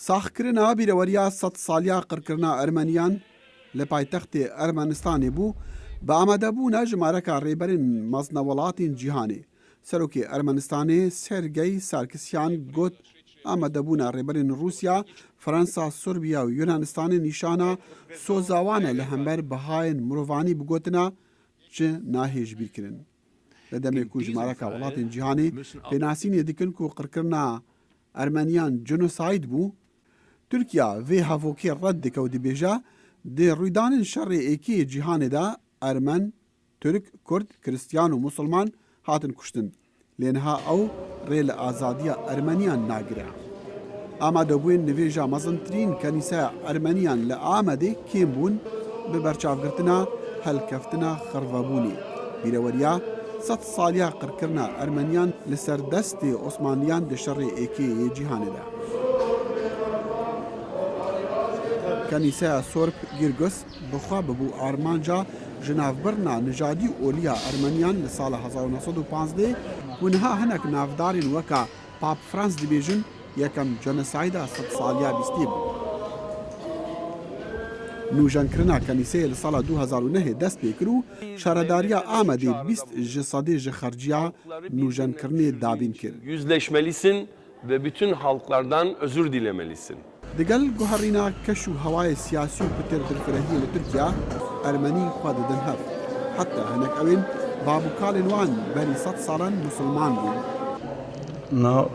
ساخکردنا بیرەوەریە 100 ساڵیا قڕکردنا ئەرمەنیان لە پایتەختی ئەرمەنستانی بوو بە ئامادەبوونە ژمارەکە ڕێبەرین مەزنە وڵاتین جیهانێ. سەرۆکی ئەرمەنستانê سێرگەی سارکسیان گوت ئامادەبوونە ڕێبەرین رووسیا، فەرەنسا، سوربیا و یۆنانستانی نیشانە سۆزاوانە لە هەمبەر بەهایên مرۆڤانî بگوتنا çi nahêjbîkirin. Li demê ku ژمارەکە وڵاتên cîhanê pênasînê dikin ku qirkirina Ermeniyan genosayd bû, Tirkiya vê hevokê red dike û dibêje dê rûydanên şerê êkiyê cîhanê de Ermen, Türk, Kurd, Kristyan û Musulman hatin kuştin. Lê niha ew rê li azadiya Ermeniyan nagire. Amadebûyên nivêja mezintirîn Kenîseya Ermeniyan li Amedê kêm bûn bi berçavgirtina helkeftina xervebûnê. Bîreweriya 100 saliya qirkirina Ermeniyan li ser destê Osmaniyan di şerê êkiyê cîhanê de. Kenîseya Sorb Girgus bixwe bibû armanca ji navbirina nijadî û oliya Ermeniyan li sala 1915 û niha hinek navdarên weka Pap Frans dibêjin yekem genosayda 100 saliya bîstî bû. Nûjenkirina Kenîseyê li sala 2009 dest pê kir û şaredariya Amedê 20 ji sedê ji xerciya nûjenkirinê dabîn kir. Yüzleşmelisin ve bütün halklardan özür dilemelisin. Digel guherîna keş û hewayê siyasî û pitir dilfirehiyê li Tirkiya, Ermenî xwe didin hev. Heta hinek evên babûkalên wan berî 100 salan Musulman bûn.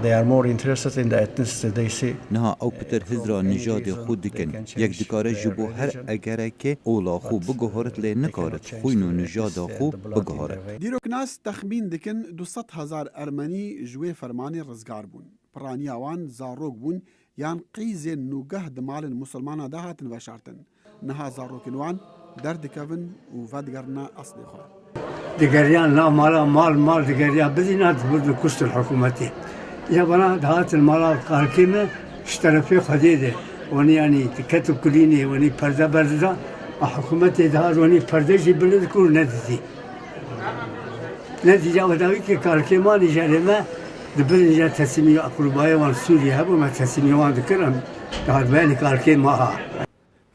They are more interested in the ethnicity they see. Niha ew pitir hizra nijadê xwe dikin. Yek dikare ji bo her egerekê ola xwe biguherit lê nikarit xwîn û nijada xwe biguherit. Dîroknas texmîn dikin 200,000 Ermenî ji wê fermanê rizgar bûn. Piraniya wan zarok bûn yan qîzên nûgeh di malên Musulmanan de hatin veşartin. Niha zarokên wan derdikevin û vedigerina eslê xwe. Digeriyan nav mal digeriya bidîna dibirdi kuştil hikûmetê. Ya bana dağıtın mala kalkime şu tarafı xediydi. Onu yani dikkat kulini onu perde berda hükümeti daha onu perdeci bildi kur ne dedi. Ne diyeceğim tabii ki kalkime nijerime dibince teslimi akrubaya van Suriye bu ma teslimi van dikram daha beni kalkime ha.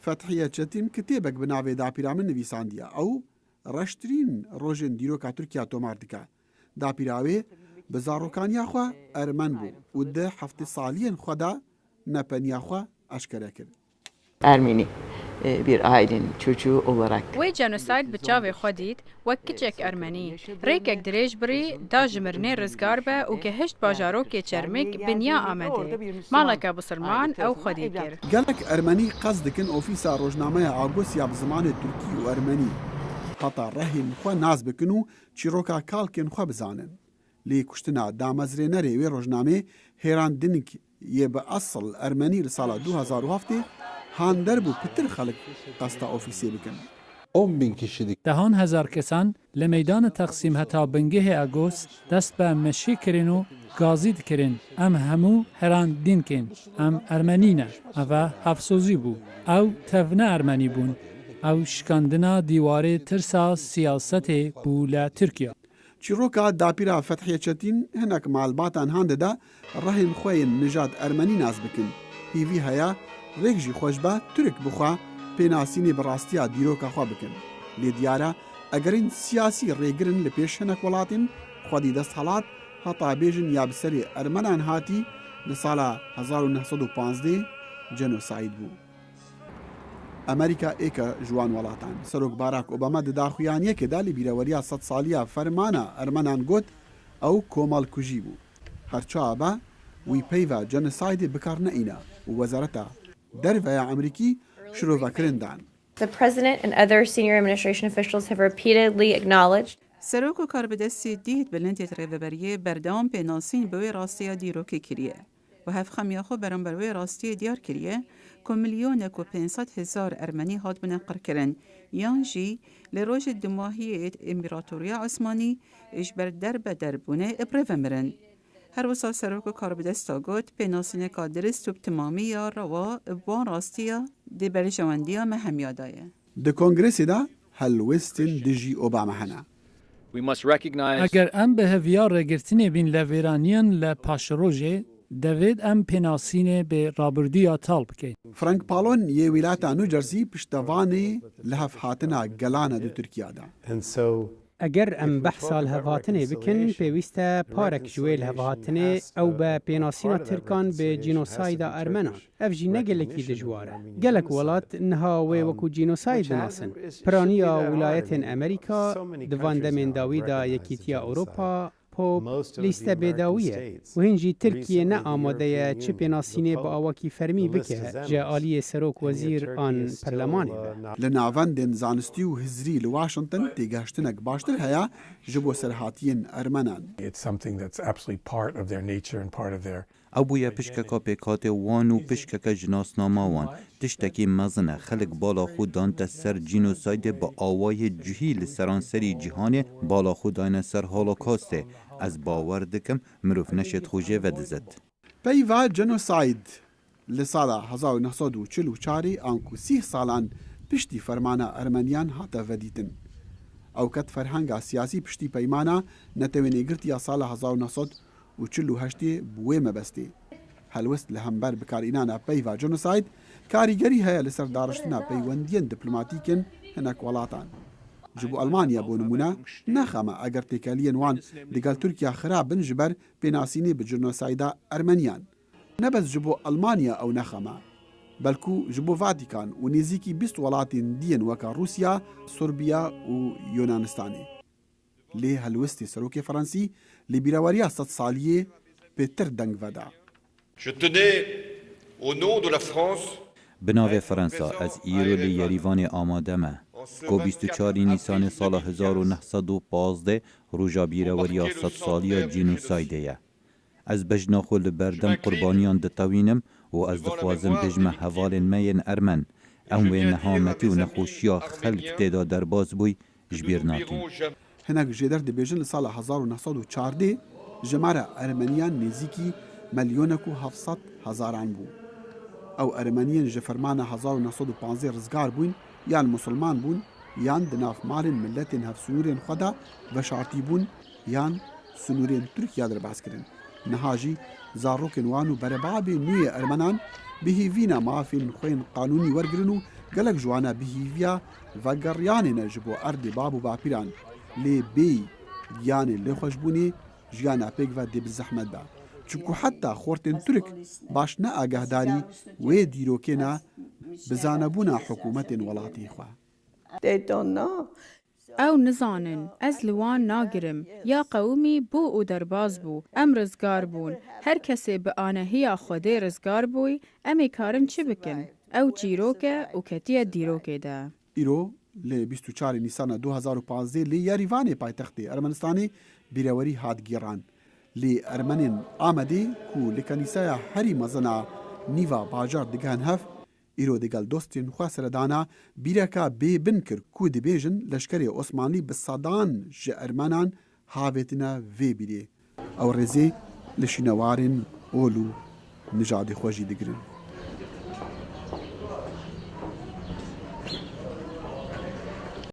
Fethiye Çetin kitêbek bi navê Dapîra min nivîsandiye ew reştirîn rojên dîroka Tirkiya tomar dike. Dapîra wê bi zarokaniya xwe Ermen bû û di heftê saliyên xwe de nepeniya xwe eşkere kir. Ermeni bir ailenin çocuğu olarak. Wê genosayd bi çavê xwe dît wek kiçek Ermenî. Rêkek dirêj birî da ji mirinê rizgar be û gihişt bajarokê çermik biniya Amedê. Maleka bisilman ew xwedî kir. Gelek Ermenî qez dikin ofîsa rojnameya Agosya bi zimanê Tirkî û Ermenî. Heta rehên xwe naz bikin û çîroka kalkên xwe bizanin. Lê kuştina damezrênerê wê rojnamê hêrandinik yê bi asl Ermenî li sala 2007 hander bû pitir xelk qesta ofîsê bikin. 10,000 kişilik. Dehan hezar kesan li meydana Teqsîm heta bingehê Agos dest be meşî kirin û gazî dikirin. Em hemû herandînkên. Em Ermenî ne. Ev hevsozî bû. Ew tevne Ermenî bûn. Ew şikandina dîwarê tirsa siyasetê bû li Tirkiya. Çîroka Dapîra Fethiye Çetin hinek malbatan hande de rehên xwe yên nijad Ermenî naz bikin. Hîvî heya rêk jî xweş be Türk bixwe pênasînê bi rastiya dîroka xwe bikin. Lê diyar e egerên siyasî rêgirin li pêş hinek welatên xwedî dest helat heta bêjin ya bi serê Ermenan hatî li sala 1915 genosayd bû. Amerîka êke ji wan welatan. Serok Barack Obama di daxuyaniyekê de li bîreweriya 100 saliya fermana Ermenan got ew komalkujî bû. Herçawa be wî peyva genosaydê bikar neîne û wezareta derveya Amerîkî şirovekirin dan. The president and other senior administration officials have repeatedly acknowledged Serok û karbidestê dît bilindê rêveberiyê berdewam pênasîn bi wê rastiya dîrokê kiriye. Bi hevxemiya xwe berember wê rastiyê diyar kiriye ku milyonek û 500,000 Ermenî hatbûne qirkirin yan jî li rojê dimahiyê İmparatoriya Osmanî ji ber derbederbûnê ibrêve mirin. Her wisa serok û karbidesta got pênasîneka dirist û timamî ya rewa van rastiya dê berjewendiya me hemiya daye. Di Kongresê de helwestên dijî Obama hene. Eger em bi heviya rêgirtinê bîn levêraniyan li paşrojê دەوێت ئەم پێناسینێ بێ ڕابردوویە تاڵ بکەین. فرانک پاڵۆن یê ویلایەتا نوجەرسی پشتەوانê li hev hatina gelana du Tirkiyada. ئەگەر ئەم بەحسا لە هەڤاتنێ بکن پێویستە پارێک ژوێ لە هەڤاتنێ ئەو بە پێناسینا ترکان بێ جینۆسایدا ئەرمەنان ئەف ژی نەگەلێکی دژوارە گەلک وڵات نها وێ وەکو جینۆساید بناسن پرانیە ویلایەتên ئەمریکا divan demên dawî da Yekîtiya Ewropa پۆپ لیستە بێداویە و هینجی ترکیە نە ئامادەیە چ پێناسینێ بە ئاواکی فەرمی بکە جە ئالیە سەرۆک وەزیر ئان پەرلەمانێ لە ناوەندên زانستی و هزری لە واشنگتن تێگەشتنێک باشتر هەیە ji بۆ سەرهاتیên ئەرمەنان. ئەو بووە پشکەکە پێکاتێ وان و پشکەکە ژناسناماوان تشتێکی مەزنە خەلک بالا خۆ دانتە سەر جینۆسایدێ بە ئاوایە جوهی لە سەرانسەری جیهانێ بالا خۆ داینە سەر هۆلۆکۆستێ ئەس باوەڕ دکم مرۆڤ نەشێت خۆژێ vەدزێت. پەیڤا جەنۆساید li sala 1944 an ku 30 salan piştî fermana Ermeniyan hate vedîtin. Ew ket ferhenga siyasî piştî peymana netewênêgirtiya sala 1948 bi wê mebestê. Helwest li hember bikarînana peyva jenosayd karîgerî heye li ser dariştina peywendiyên diplomatîkên hinek welatan. Ji bo Almanya bû nimûne nexeme eger têkeliyên wan digel Tirkiya xirab bin ji ber pênasînê bi jenosayda Ermeniyan. Nebez ji bo Almanya ew nexeme, belkû ji bo Vatikan û nêzîkî 20 welatên diyên weka Rusya, Sorbiya û Yunanistanê. Lê helwestê serokê Fransî li bîraweriya sed saliyê pêtir deng veda. Binavê Fransa ez îro li Yerîvanê amade me. Ko 24 Nîsanê sala 1915 roja bîraweriya sed saliya cînosaydê ye. Ez bejna xwe li berdem qurbaniyan ditewînim û ez dixwazim bijme hevalên me yên Ermen. Em wê nehametî û nexweşiya xelk têda derbas bûy ji bîr nakin. Hinek jêder dibêjin li sala 1914 ji me re Ermeniyan nêzîkî milyonek û 700,000 bû. Ew Ermeniyên ji fermana 1915 rizgar bûn yan musulman bûn yan di nav malên milletên hevsûnûrên xwe de veşartî bûn yan sunûrên Tirkiya dirbas kirin. Niha jî zarokên wan û berebabê nû yê Ermenan bihîvîna mafên xwên qanûnî wergirin û gelek ji wan e bihîviya vegeryanê ne ji bo erdê bab û bapîran lê bê giyanê lêxweşbûnê jiyana pêk ve dê bi zehmet be. Çunku heta xortên Türk baş ne agahdarî wê dîrokê ne bizanebûna hikûmetên welatê xwe. Ew nizanin ez li wan nagirim ya qewmî bû û derbas bû em rizgar bûn her kesê bi anehiya Xwedê rizgar bûy em ê karin çi bikin ew çîrok e û ketiye dîrokê de. Îro li 24 Nîsana 2015 lê Yerîvanê paytextê Ermenistanê bîrawerî hat gêran. Lê Ermenên Amedê ku li kanîsaya herî mezina nîva bajar digihan hev îro digel dostên xwe seredana bîreka bê bin kir ku dibêjin leşkerê Osmanlî bi sedan ji Ermenan havêtine vê bîrê. Ew rêzê li şînewarên ol û nijadê xwe jî digirin.